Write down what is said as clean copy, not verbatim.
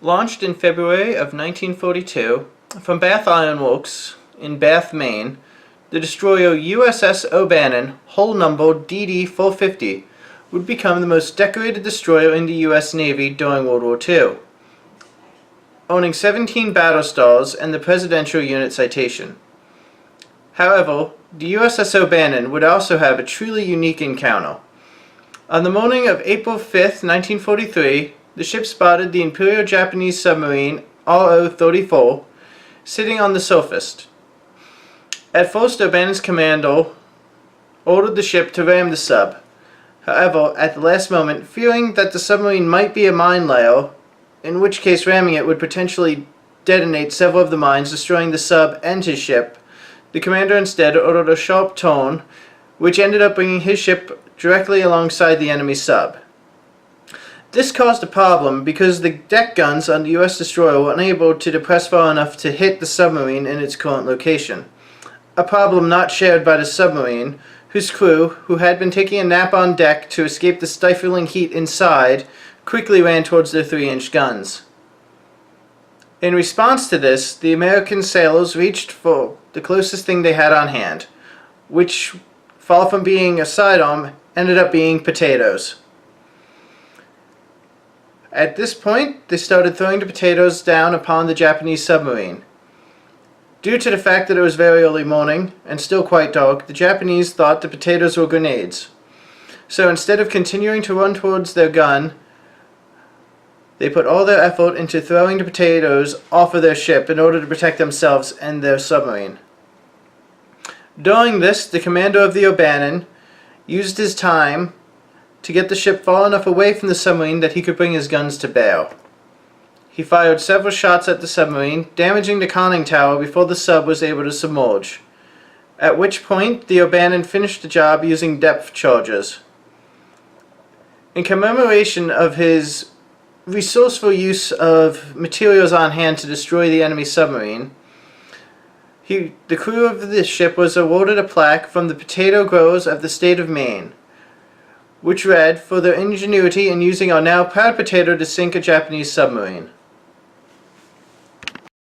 Launched in February of 1942 from Bath Iron Works in Bath, Maine, the destroyer USS O'Bannon, hull number DD-450, would become the most decorated destroyer in the U.S. Navy during World War II, owning 17 battle stars and the Presidential Unit Citation. However, the USS O'Bannon would also have a truly unique encounter. On the morning of April 5, 1943, the ship spotted the Imperial Japanese submarine RO-34 sitting on the surface. At first, O'Bannon's commander ordered the ship to ram the sub. However, at the last moment, fearing that the submarine might be a mine layer, in which case ramming it would potentially detonate several of the mines, destroying the sub and his ship, the commander instead ordered a sharp turn, which ended up bringing his ship directly alongside the enemy sub. This caused a problem because the deck guns on the U.S. destroyer were unable to depress far enough to hit the submarine in its current location. A problem not shared by the submarine, whose crew, who had been taking a nap on deck to escape the stifling heat inside, quickly ran towards their 3-inch guns. In response to this, the American sailors reached for the closest thing they had on hand, which, far from being a sidearm, ended up being potatoes. At this point, they started throwing the potatoes down upon the Japanese submarine. Due to the fact that it was very early morning and still quite dark, the Japanese thought the potatoes were grenades. So instead of continuing to run towards their gun, they put all their effort into throwing the potatoes off of their ship in order to protect themselves and their submarine. During this, the commander of the O'Bannon used his time to get the ship far enough away from the submarine that he could bring his guns to bear. He fired several shots at the submarine, damaging the conning tower before the sub was able to submerge, at which point the O'Bannon finished the job using depth charges. In commemoration of his resourceful use of materials on hand to destroy the enemy submarine, the crew of the ship was awarded a plaque from the potato growers of the state of Maine, which read, "For their ingenuity in using our now proud potato to sink a Japanese submarine."